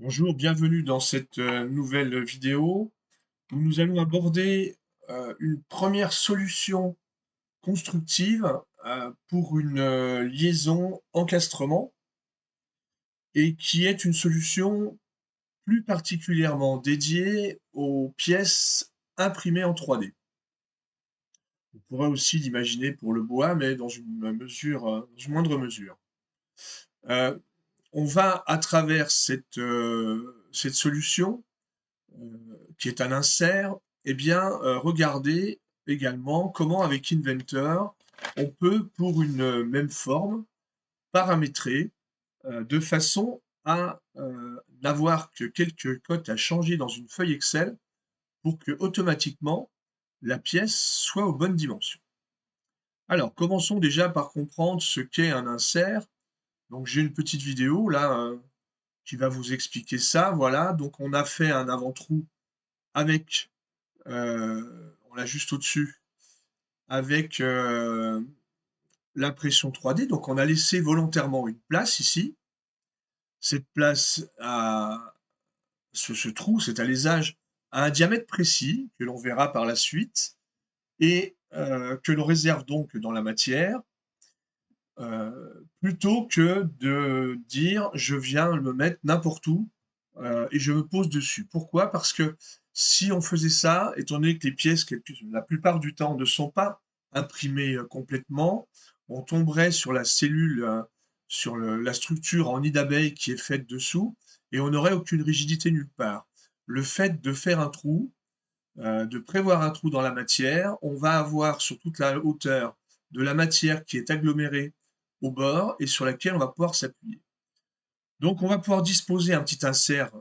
Bonjour, bienvenue dans cette nouvelle vidéo où nous allons aborder une première solution constructive pour une liaison encastrement et qui est une solution plus particulièrement dédiée aux pièces imprimées en 3D. On pourrait aussi l'imaginer pour le bois, mais dans une mesure, dans une moindre mesure. Euh, on va à travers cette solution qui est un insert, eh bien, regardez également comment avec Inventor, on peut, pour une même forme, paramétrer de façon à n'avoir que quelques cotes à changer dans une feuille Excel pour que automatiquement la pièce soit aux bonnes dimensions. Alors, commençons déjà par comprendre ce qu'est un insert. Donc, j'ai une petite vidéo là qui va vous expliquer ça. Voilà, donc on a fait un avant-trou avec on l'a juste au-dessus avec, l'impression 3D. Donc on a laissé volontairement une place ici. Cette place a ce trou, cet alésage a un diamètre précis que l'on verra par la suite et que l'on réserve donc dans la matière, plutôt que de dire: «Je viens le mettre n'importe où, et je me pose dessus». Pourquoi? Parce que si on faisait ça, étant donné que les pièces, la plupart du temps, ne sont pas imprimées, complètement, on tomberait sur la cellule, sur la structure en nid d'abeille qui est faite dessous et on n'aurait aucune rigidité nulle part. Le fait de faire un trou, de prévoir un trou dans la matière, on va avoir sur toute la hauteur de la matière qui est agglomérée au bord et sur laquelle on va pouvoir s'appuyer. Donc on va pouvoir disposer un petit insert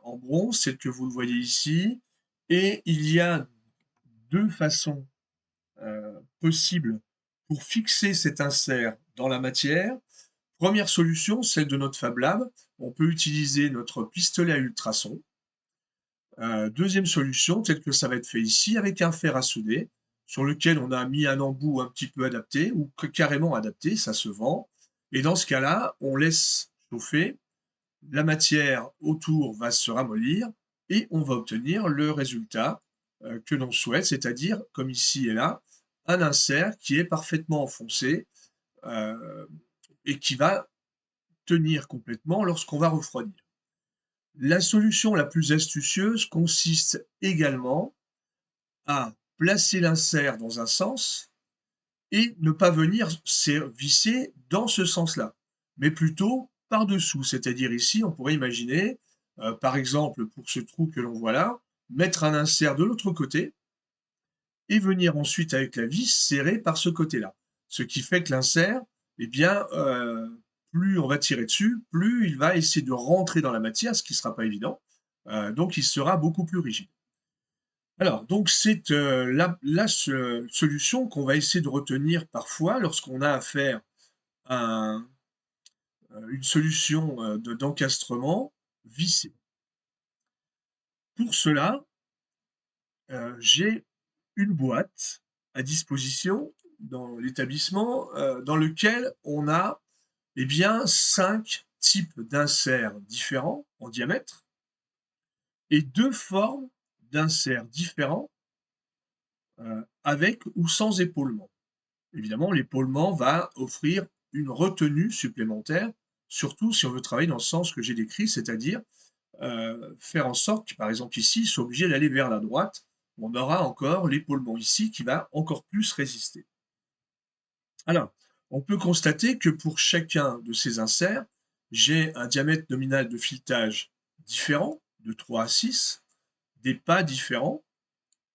en bronze, tel que vous le voyez ici, et il y a deux façons possibles pour fixer cet insert dans la matière. Première solution, celle de notre Fab Lab. On peut utiliser notre pistolet à ultrasons. Deuxième solution, telle que ça va être fait ici, avec un fer à souder, sur lequel on a mis un embout un petit peu adapté, ou carrément adapté, ça se vend. Et dans ce cas-là, on laisse chauffer, la matière autour va se ramollir, et on va obtenir le résultat que l'on souhaite, c'est-à-dire, comme ici et là, un insert qui est parfaitement enfoncé euh, et qui va tenir complètement lorsqu'on va refroidir. La solution la plus astucieuse consiste également à placer l'insert dans un sens et ne pas venir visser dans ce sens-là, mais plutôt par-dessous. C'est-à-dire ici, on pourrait imaginer, par exemple, pour ce trou que l'on voit là, mettre un insert de l'autre côté et venir ensuite avec la vis serrer par ce côté-là. Ce qui fait que l'insert, eh bien, plus on va tirer dessus, plus il va essayer de rentrer dans la matière, ce qui ne sera pas évident. Donc il sera beaucoup plus rigide. Alors, donc c'est solution qu'on va essayer de retenir parfois lorsqu'on a affaire à une solution d'encastrement vissée. Pour cela, j'ai une boîte à disposition dans l'établissement dans lequel on a eh bien, 5 types d'inserts différents en diamètre et deux formes d'inserts différents avec ou sans épaulement. Évidemment, l'épaulement va offrir une retenue supplémentaire, surtout si on veut travailler dans le sens que j'ai décrit, c'est-à-dire faire en sorte que, par exemple ici, ils soient obligés d'aller vers la droite. On aura encore l'épaulement ici qui va encore plus résister. Alors, on peut constater que pour chacun de ces inserts, j'ai un diamètre nominal de filetage différent, de 3 à 6, des pas différents,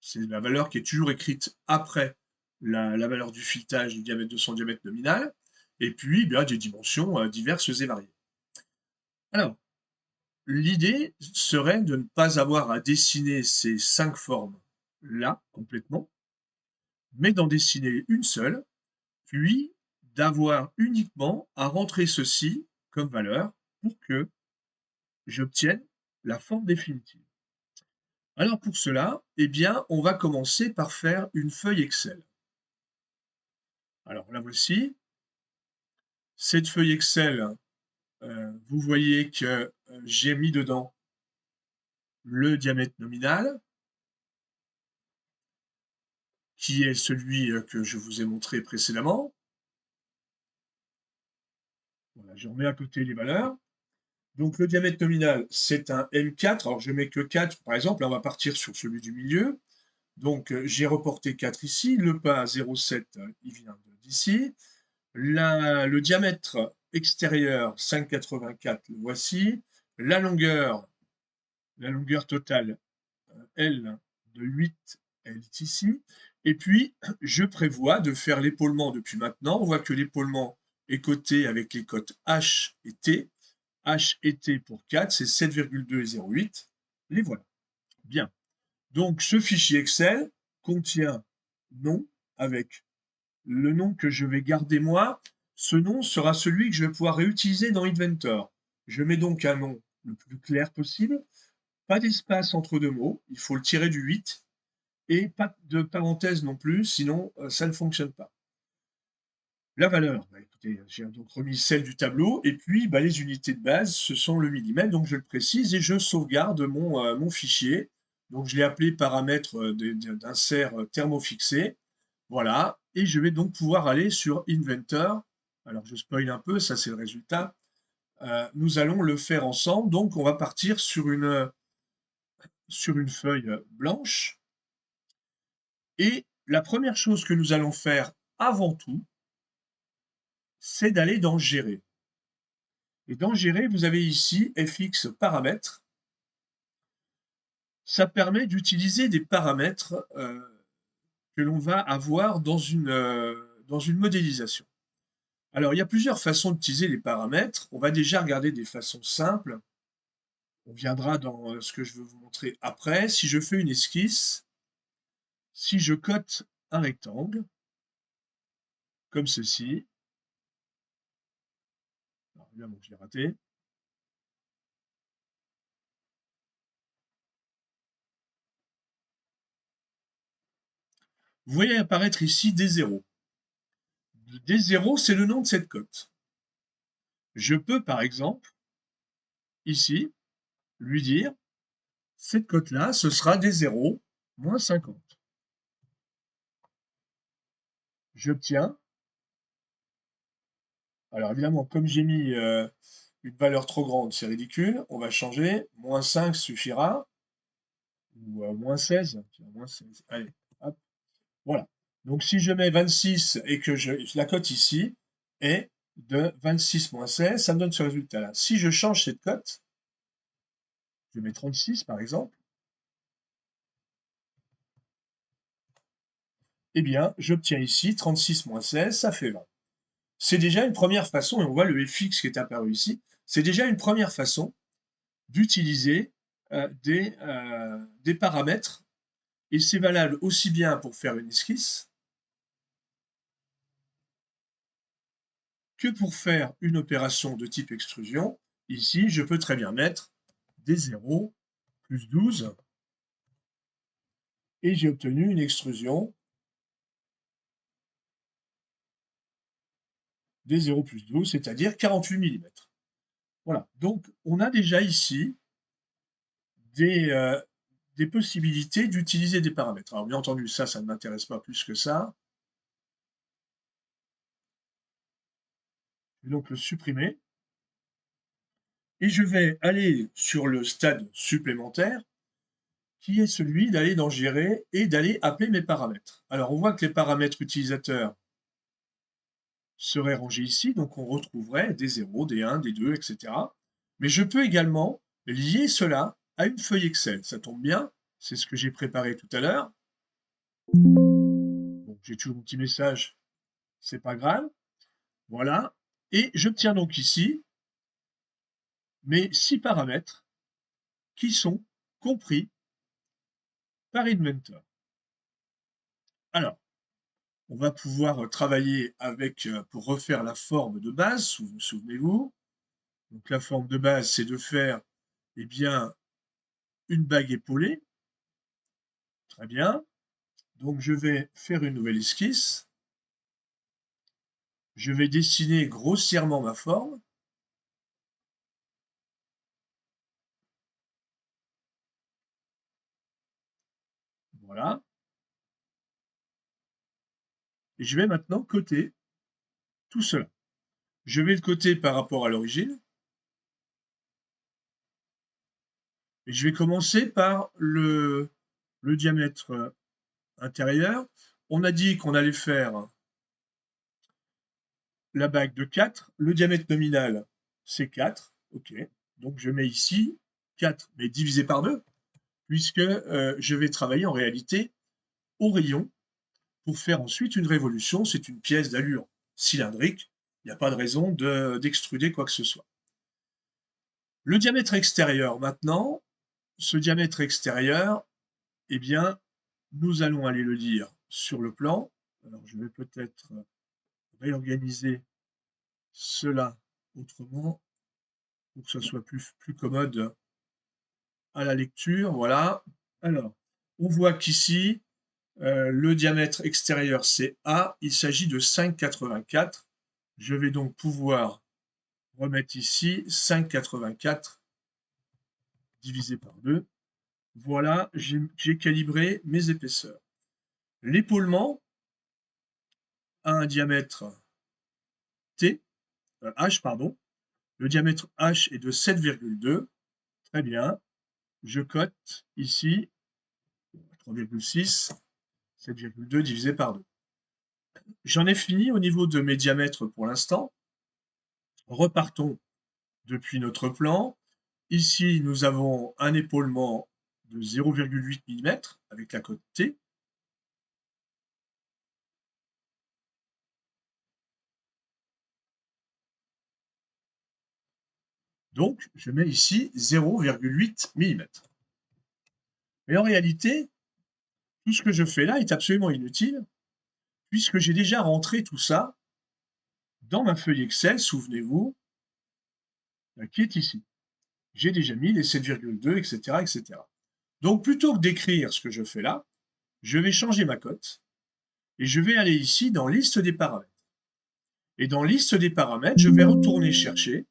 c'est la valeur qui est toujours écrite après la valeur du filetage du diamètre de son diamètre nominal, et puis bien, des dimensions diverses et variées. Alors, l'idée serait de ne pas avoir à dessiner ces 5 formes-là complètement, mais d'en dessiner une seule, puis d'avoir uniquement à rentrer ceci comme valeur pour que j'obtienne la forme définitive. Alors pour cela, eh bien, on va commencer par faire une feuille Excel. Alors la voici. Cette feuille Excel, vous voyez que j'ai mis dedans le diamètre nominal, qui est celui que je vous ai montré précédemment. Voilà, je remets à côté les valeurs. Donc le diamètre nominal, c'est un M4. Alors je mets que 4, par exemple. Là, on va partir sur celui du milieu. Donc j'ai reporté 4 ici. Le pas 0,7, il vient d'ici. Le diamètre extérieur, 5,84, le voici. La longueur totale, L de 8, elle est ici. Et puis, je prévois de faire l'épaulement depuis maintenant. On voit que l'épaulement est coté avec les cotes H et T. H et T pour 4, c'est 7,2 et 0,8. Les voilà. Bien. Donc, ce fichier Excel contient nom avec le nom que je vais garder moi. Ce nom sera celui que je vais pouvoir réutiliser dans Inventor. Je mets donc un nom le plus clair possible. Pas d'espace entre deux mots. Il faut le tirer du 8 et pas de parenthèse non plus, sinon ça ne fonctionne pas. La valeur, bah, écoutez, j'ai donc remis celle du tableau, et puis bah, les unités de base, ce sont le millimètre, donc je le précise, et je sauvegarde mon fichier. Donc je l'ai appelé paramètre d'insert thermofixé. Voilà, et je vais donc pouvoir aller sur Inventor. Alors je spoil un peu, ça c'est le résultat. Nous allons le faire ensemble, donc on va partir sur une feuille blanche. Et la première chose que nous allons faire avant tout, c'est d'aller dans Gérer. Et dans Gérer, vous avez ici FX paramètres. Ça permet d'utiliser des paramètres que l'on va avoir dans une modélisation. Alors, il y a plusieurs façons d'utiliser les paramètres. On va déjà regarder des façons simples. On viendra dans ce que je veux vous montrer après. Si je fais une esquisse, si je cote un rectangle, comme ceci, alors évidemment je l'ai raté, vous voyez apparaître ici des zéros. Des zéros, c'est le nom de cette cote. Je peux, par exemple, ici, lui dire, cette cote-là, ce sera des zéros moins 50. J'obtiens. Alors évidemment, comme j'ai mis une valeur trop grande, c'est ridicule. On va changer. Moins 5 suffira. Ou moins 16. Moins 16. Allez, hop. Voilà. Donc si je mets 26 et que la cote ici est de 26 moins 16, ça me donne ce résultat-là. Si je change cette cote, je mets 36 par exemple, eh bien, j'obtiens ici 36 moins 16, ça fait 20. C'est déjà une première façon, et on voit le fx qui est apparu ici, c'est déjà une première façon d'utiliser des paramètres, et c'est valable aussi bien pour faire une esquisse que pour faire une opération de type extrusion. Ici, je peux très bien mettre des 0 plus 12, et j'ai obtenu une extrusion des 0 plus 12, c'est-à-dire 48 mm. Voilà, donc on a déjà ici des possibilités d'utiliser des paramètres. Alors bien entendu, ça ne m'intéresse pas plus que ça. Je vais donc le supprimer. Et je vais aller sur le stade supplémentaire, qui est celui d'aller dans Gérer et d'aller appeler mes paramètres. Alors on voit que les paramètres utilisateurs seraient rangés ici, donc on retrouverait des 0, des 1, des 2, etc. Mais je peux également lier cela à une feuille Excel. Ça tombe bien, c'est ce que j'ai préparé tout à l'heure. Bon, j'ai toujours un petit message, c'est pas grave. Voilà. Et j'obtiens donc ici mes 6 paramètres qui sont compris par Inventor. Alors, on va pouvoir travailler avec, pour refaire la forme de base, souvenez-vous. Donc la forme de base, c'est de faire, eh bien, une bague épaulée. Très bien. Donc je vais faire une nouvelle esquisse. Je vais dessiner grossièrement ma forme. Voilà. Et je vais maintenant coter tout cela. Je vais le coter par rapport à l'origine. Et je vais commencer par le diamètre intérieur. On a dit qu'on allait faire la bague de 4. Le diamètre nominal, c'est 4. OK. Donc je mets ici 4, mais divisé par 2, puisque je vais travailler en réalité au rayon pour faire ensuite une révolution. C'est une pièce d'allure cylindrique. Il n'y a pas de raison d'extruder quoi que ce soit. Le diamètre extérieur maintenant, ce diamètre extérieur, eh bien, nous allons aller le dire sur le plan. Alors, je vais peut-être réorganiser cela autrement pour que ce soit plus commode à la lecture. Voilà. Alors, on voit qu'ici, le diamètre extérieur, c'est A. Il s'agit de 5,84. Je vais donc pouvoir remettre ici 5,84 divisé par 2. Voilà, j'ai calibré mes épaisseurs. L'épaulement a un diamètre T, H, pardon. Le diamètre H est de 7,2. Très bien. Je cote ici 3,6, 7,2 divisé par 2. J'en ai fini au niveau de mes diamètres pour l'instant. Repartons depuis notre plan. Ici, nous avons un épaulement de 0,8 mm avec la cote T. Donc, je mets ici 0,8 mm. Mais en réalité, tout ce que je fais là est absolument inutile, puisque j'ai déjà rentré tout ça dans ma feuille Excel, souvenez-vous, qui est ici. J'ai déjà mis les 7,2, etc., etc. Donc, plutôt que d'écrire ce que je fais là, je vais changer ma cote et je vais aller ici dans liste des paramètres. Et dans liste des paramètres, je vais retourner chercher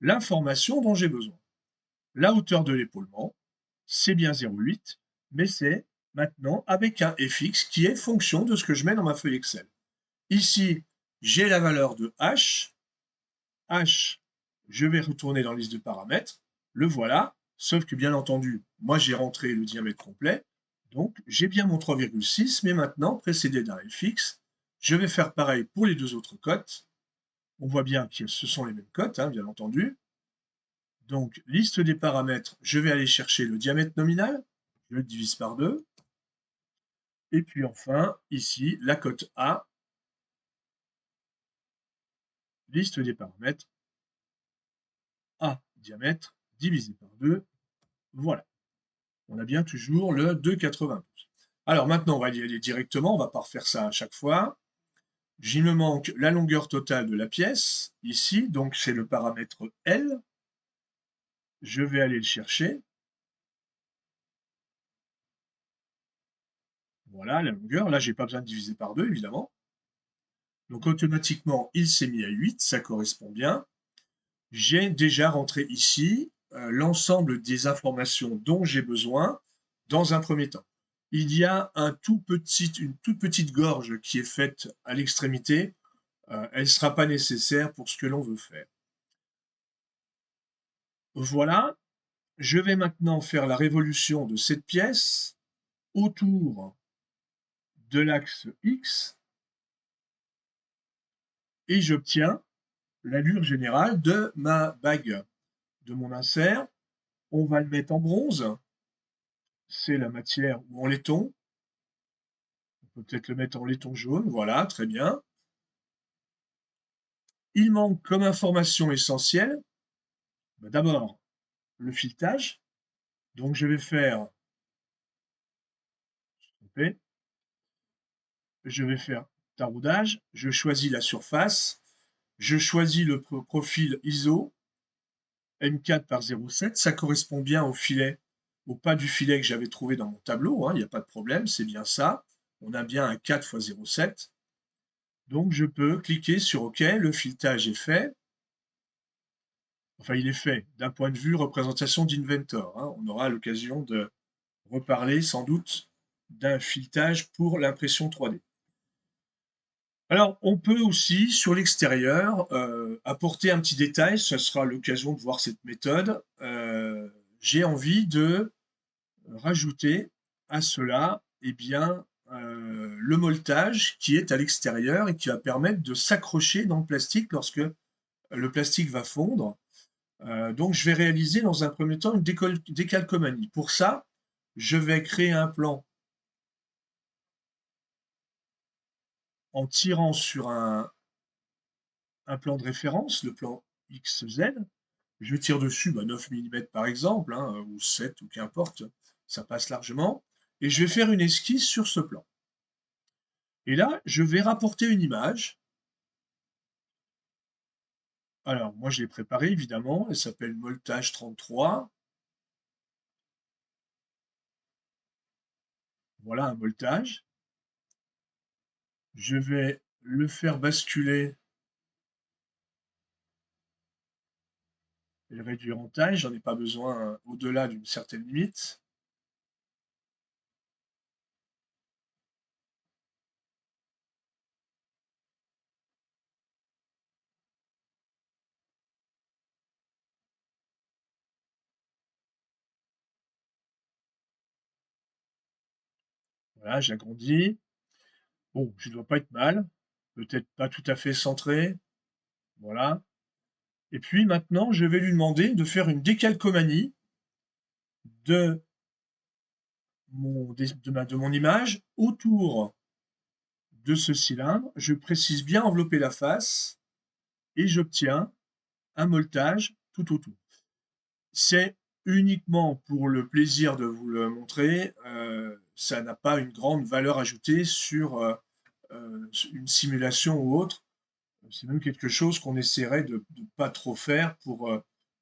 l'information dont j'ai besoin. La hauteur de l'épaulement, c'est bien 0,8, mais c'est maintenant avec un fx qui est fonction de ce que je mets dans ma feuille Excel. Ici, j'ai la valeur de h. H, je vais retourner dans la liste de paramètres. Le voilà, sauf que bien entendu, moi j'ai rentré le diamètre complet. Donc j'ai bien mon 3,6, mais maintenant, précédé d'un fx, je vais faire pareil pour les deux autres cotes. On voit bien que ce sont les mêmes cotes, hein, bien entendu. Donc, liste des paramètres, je vais aller chercher le diamètre nominal, je le divise par 2. Et puis enfin, ici, la cote A, liste des paramètres, A diamètre, divisé par 2. Voilà. On a bien toujours le 2,92. Alors maintenant, on va y aller directement, on ne va pas refaire ça à chaque fois. Il me manque la longueur totale de la pièce, ici, donc c'est le paramètre L. Je vais aller le chercher. Voilà, la longueur. Là, je n'ai pas besoin de diviser par 2, évidemment. Donc automatiquement, il s'est mis à 8, ça correspond bien. J'ai déjà rentré ici l'ensemble des informations dont j'ai besoin dans un premier temps. Il y a une toute petite gorge qui est faite à l'extrémité. Elle ne sera pas nécessaire pour ce que l'on veut faire. Voilà, je vais maintenant faire la révolution de cette pièce autour de l'axe X et j'obtiens l'allure générale de ma bague, de mon insert. On va le mettre en bronze, c'est la matière ou en laiton. On peut peut-être le mettre en laiton jaune, voilà, très bien. Il manque comme information essentielle, d'abord le filetage. Donc je vais faire, je vais faire taraudage, je choisis la surface, je choisis le profil ISO, M4 par 0,7, ça correspond bien au filet, au pas du filet que j'avais trouvé dans mon tableau, il n'y a pas de problème, c'est bien ça. On a bien un 4 x 0,7. Donc je peux cliquer sur OK, le filetage est fait. Enfin, il est fait d'un point de vue représentation d'Inventor. On aura l'occasion de reparler sans doute d'un filetage pour l'impression 3D. Alors, on peut aussi, sur l'extérieur, apporter un petit détail, ce sera l'occasion de voir cette méthode. J'ai envie de rajouter à cela, eh bien, le molletage qui est à l'extérieur et qui va permettre de s'accrocher dans le plastique lorsque le plastique va fondre. Donc je vais réaliser dans un premier temps une décalcomanie. Pour ça, je vais créer un plan en tirant sur un plan de référence, le plan XZ. Je tire dessus 9 millimètres par exemple, hein, ou 7 ou qu'importe, ça passe largement. Et je vais faire une esquisse sur ce plan. Et là, je vais rapporter une image. Alors, moi, je l'ai préparée, évidemment. Elle s'appelle Moltage 33. Voilà un moltage. Je vais le faire basculer et le réduire en taille. J'en ai pas besoin au-delà d'une certaine limite. Voilà, j'agrandis. Bon, je ne dois pas être mal. Peut-être pas tout à fait centré. Voilà. Et puis maintenant, je vais lui demander de faire une décalcomanie de de mon image autour de ce cylindre. Je précise bien envelopper la face et j'obtiens un molletage tout autour. C'est uniquement pour le plaisir de vous le montrer, ça n'a pas une grande valeur ajoutée sur une simulation ou autre. C'est même quelque chose qu'on essaierait de ne pas trop faire pour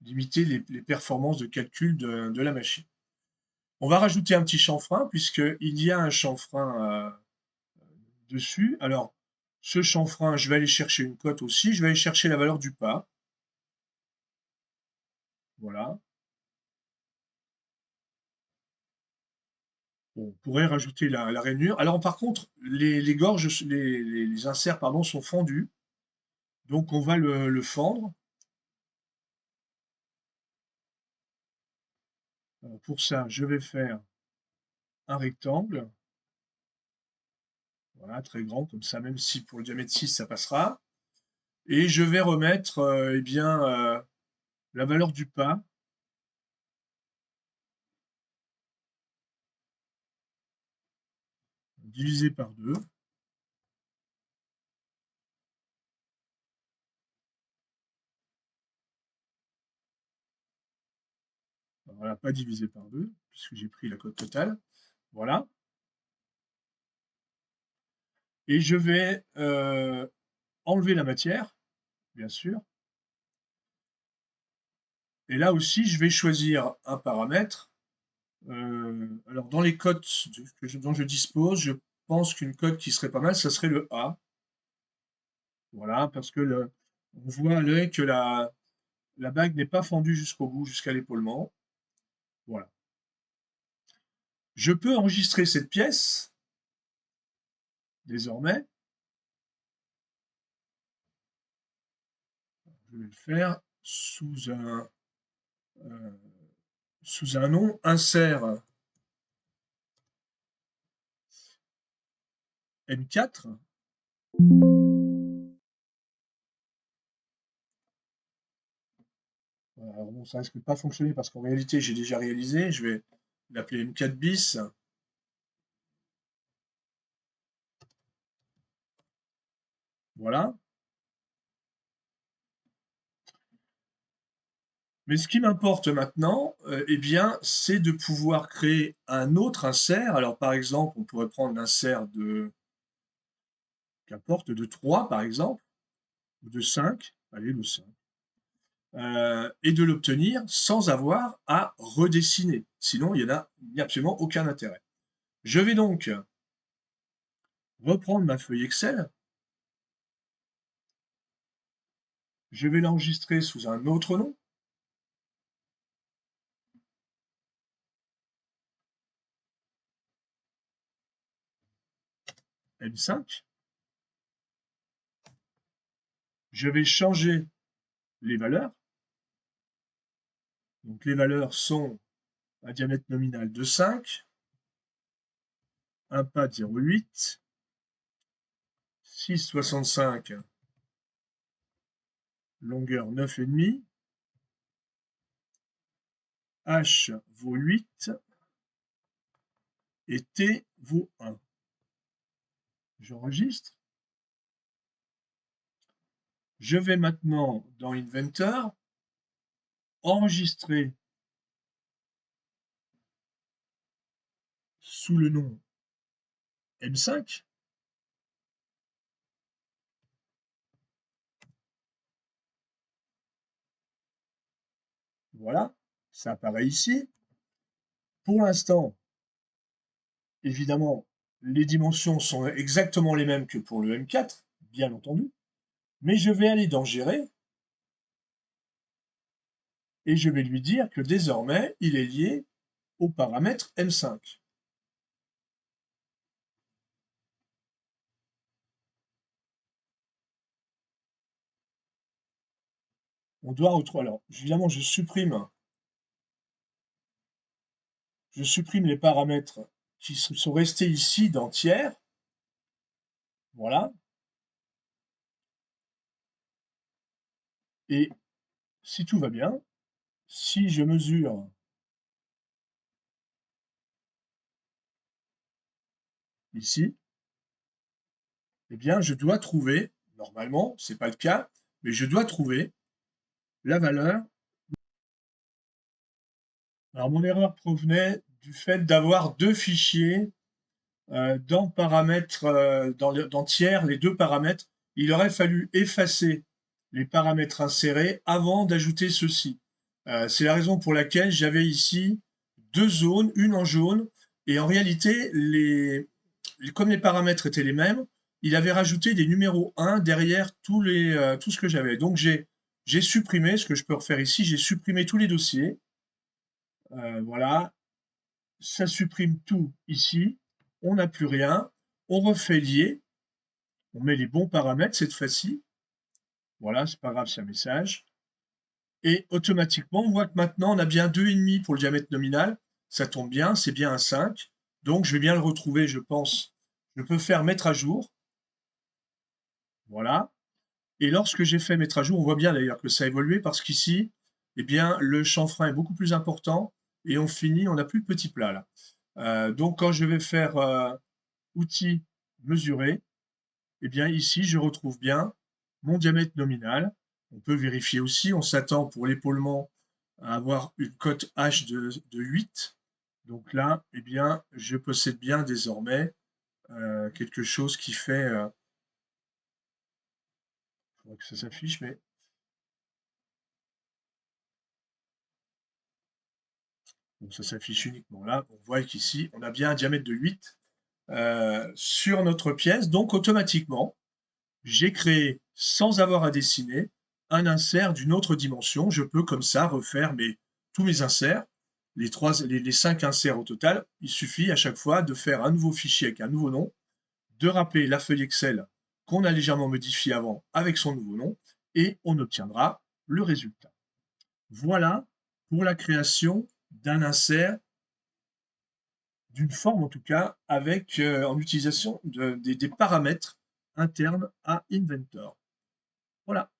limiter les performances de calcul de la machine. On va rajouter un petit chanfrein puisqu'il y a un chanfrein dessus. Alors, ce chanfrein, je vais aller chercher une cote aussi. Je vais aller chercher la valeur du pas. Voilà. Bon, on pourrait rajouter la rainure. Alors, par contre, les gorges, les inserts, pardon, sont fendus. Donc, on va le fendre. Alors, pour ça, je vais faire un rectangle. Voilà, très grand, comme ça, même si pour le diamètre 6, ça passera. Et je vais remettre eh bien, la valeur du pas. Divisé par 2. Voilà, pas divisé par 2, puisque j'ai pris la cote totale. Voilà. Et je vais enlever la matière, bien sûr. Et là aussi, je vais choisir un paramètre. Alors, dans les cotes dont je dispose, je pense qu'une cote qui serait pas mal, ça serait le A. Voilà, parce que on voit à l'œil que la bague n'est pas fendue jusqu'au bout, jusqu'à l'épaulement. Voilà. Je peux enregistrer cette pièce, désormais. Je vais le faire euh, sous un nom, insert M4. Alors bon, ça risque de pas fonctionner parce qu'en réalité, j'ai déjà réalisé. Je vais l'appeler M4 bis. Voilà. Mais ce qui m'importe maintenant, eh bien, c'est de pouvoir créer un autre insert. Alors, par exemple, on pourrait prendre l'insert qu'importe, de 3, par exemple, ou de 5. Allez, le 5. Et de l'obtenir sans avoir à redessiner. Sinon, il n'y a absolument aucun intérêt. Je vais donc reprendre ma feuille Excel. Je vais l'enregistrer sous un autre nom. M5. Je vais changer les valeurs. Donc les valeurs sont un diamètre nominal de 5, un pad 0,8, 6,65, longueur 9,5, H vaut 8 et T vaut 1. J'enregistre. Je vais maintenant dans Inventor, enregistrer sous le nom M5. Voilà, ça apparaît ici. Pour l'instant, évidemment, les dimensions sont exactement les mêmes que pour le M4, bien entendu. Mais je vais aller dans Gérer et je vais lui dire que désormais, il est lié au paramètre M5. On doit retrouver. Alors, évidemment, je supprime les paramètres qui sont restés ici dans tiers. Voilà. Et si tout va bien, si je mesure ici, eh bien, je dois trouver, normalement, ce n'est pas le cas, mais je dois trouver la valeur. Alors, mon erreur provenait du fait d'avoir deux fichiers dans paramètres, dans tiers, les deux paramètres. Il aurait fallu effacer les paramètres insérés avant d'ajouter ceci. C'est la raison pour laquelle j'avais ici deux zones, une en jaune, et en réalité, comme les paramètres étaient les mêmes, il avait rajouté des numéros 1 derrière tout ce que j'avais. Donc j'ai supprimé, ce que je peux refaire ici, j'ai supprimé tous les dossiers. Voilà, ça supprime tout ici, on n'a plus rien, on refait lier, on met les bons paramètres cette fois-ci. Voilà, c'est pas grave, c'est un message. Et automatiquement, on voit que maintenant, on a bien 2,5 pour le diamètre nominal. Ça tombe bien, c'est bien un 5. Donc, je vais bien le retrouver, je pense. Je peux faire mettre à jour. Voilà. Et lorsque j'ai fait mettre à jour, on voit bien d'ailleurs que ça a évolué parce qu'ici, eh bien, le chanfrein est beaucoup plus important et on finit, on n'a plus de petits plats là. Donc, quand je vais faire outils mesurer, eh bien, ici, je retrouve bien mon diamètre nominal. On peut vérifier aussi, on s'attend pour l'épaulement à avoir une cote H de 8. Donc là, eh bien, je possède bien désormais quelque chose qui fait... il faudrait que ça s'affiche, mais... Donc ça s'affiche uniquement là. On voit qu'ici, on a bien un diamètre de 8 sur notre pièce. Donc automatiquement, j'ai créé, sans avoir à dessiner, un insert d'une autre dimension. Je peux comme ça refaire tous mes inserts, les 5 inserts au total. Il suffit à chaque fois de faire un nouveau fichier avec un nouveau nom, de rappeler la feuille Excel qu'on a légèrement modifiée avant avec son nouveau nom, et on obtiendra le résultat. Voilà pour la création d'un insert, d'une forme en tout cas, avec en utilisation des paramètres internes à Inventor. Voilà.